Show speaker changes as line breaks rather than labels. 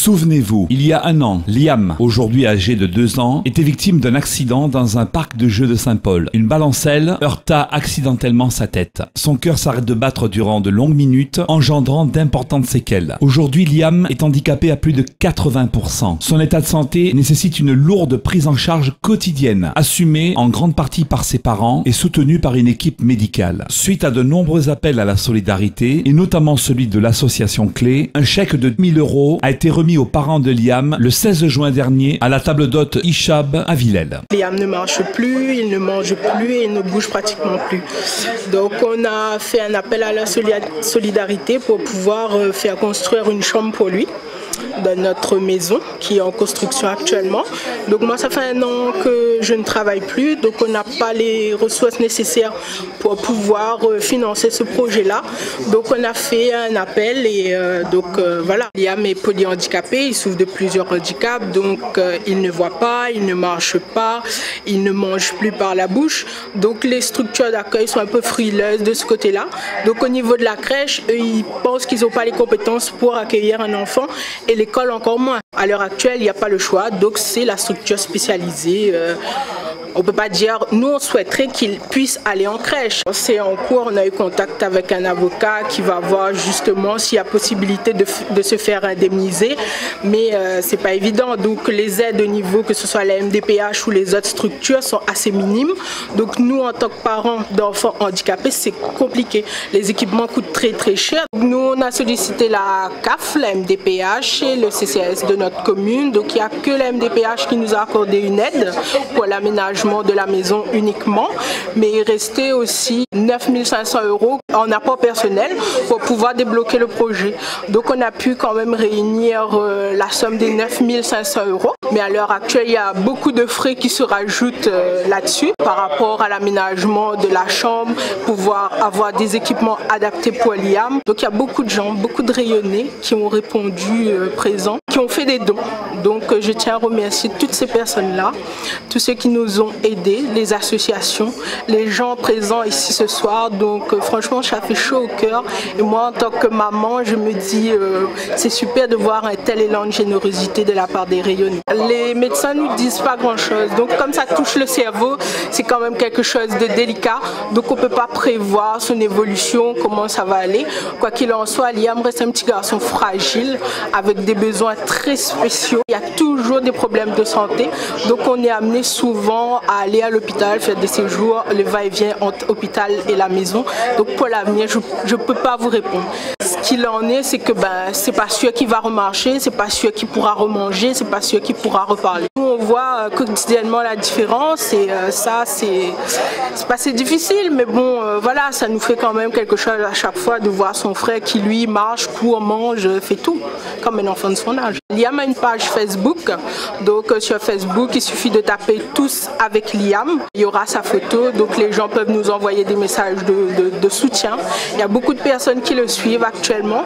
Souvenez-vous, il y a un an, Liam, aujourd'hui âgé de 2 ans, était victime d'un accident dans un parc de jeux de Saint-Paul. Une balancelle heurta accidentellement sa tête. Son cœur s'arrête de battre durant de longues minutes, engendrant d'importantes séquelles. Aujourd'hui, Liam est handicapé à plus de 80%. Son état de santé nécessite une lourde prise en charge quotidienne, assumée en grande partie par ses parents et soutenue par une équipe médicale. Suite à de nombreux appels à la solidarité, et notamment celui de l'association Clé, un chèque de 1 000 € a été remis aux parents de Liam le 16 juin dernier à la table d'hôte Ishab à Villèle.
Liam ne marche plus, il ne mange plus et il ne bouge pratiquement plus. Donc on a fait un appel à la solidarité pour pouvoir faire construire une chambre pour lui dans notre maison qui est en construction actuellement. Donc moi ça fait 1 an que je ne travaille plus, donc on n'a pas les ressources nécessaires pour pouvoir financer ce projet-là. Donc on a fait un appel et voilà. Liam est polyhandicapé, il souffre de plusieurs handicaps, donc il ne voit pas, il ne marche pas, il ne mange plus par la bouche. Donc les structures d'accueil sont un peu frileuses de ce côté-là. Donc au niveau de la crèche, eux, ils pensent qu'ils n'ont pas les compétences pour accueillir un enfant et l'école encore moins. À l'heure actuelle, il n'y a pas le choix, donc c'est la structure spécialisée. On ne peut pas dire, nous on souhaiterait qu'il puisse aller en crèche. C'est en cours, on a eu contact avec un avocat qui va voir justement s'il y a possibilité de se faire indemniser, mais c'est pas évident. Donc les aides au niveau, que ce soit la MDPH ou les autres structures, sont assez minimes. Donc nous en tant que parents d'enfants handicapés, c'est compliqué. Les équipements coûtent très très cher. Nous on a sollicité la CAF, la MDPH et le CCAS de notre commune. Donc il n'y a que la MDPH qui nous a accordé une aide pour l'aménagement de la maison uniquement, mais il restait aussi 9 500 € en apport personnel pour pouvoir débloquer le projet. Donc on a pu quand même réunir la somme des 9 500 €, mais à l'heure actuelle il y a beaucoup de frais qui se rajoutent là-dessus par rapport à l'aménagement de la chambre, pouvoir avoir des équipements adaptés pour Liam. Donc il y a beaucoup de gens, beaucoup de rayonnés qui ont répondu présents, qui ont fait des dons. Donc je tiens à remercier toutes ces personnes-là, tous ceux qui nous ont aidés, les associations, les gens présents ici ce soir. Donc franchement ça fait chaud au cœur et moi en tant que maman je me dis c'est super de voir un tel élan de générosité de la part des rayonnés. Les médecins ne nous disent pas grand chose, donc comme ça touche le cerveau, c'est quand même quelque chose de délicat, donc on ne peut pas prévoir son évolution, comment ça va aller. Quoi qu'il en soit, Liam reste un petit garçon fragile avec des besoins très spéciaux. Il y a toujours des problèmes de santé, donc on est amené souvent à aller à l'hôpital, faire des séjours, le va-et-vient entre l'hôpital et la maison. Donc pour l'avenir, je ne peux pas vous répondre. Ce qu'il en est, c'est que c'est pas sûr qu'il va remarcher, c'est pas sûr qu'il pourra remanger, c'est pas sûr qu'il pourra reparler. Nous, on voit quotidiennement la différence et ça, c'est pas assez difficile, mais bon, voilà, ça nous fait quand même quelque chose à chaque fois de voir son frère qui lui marche, court, mange, fait tout, comme un enfant de son âge. Liam a une page Facebook, donc sur Facebook, il suffit de taper Tous avec Liam. Il y aura sa photo, donc les gens peuvent nous envoyer des messages de soutien. Il y a beaucoup de personnes qui le suivent actuellement.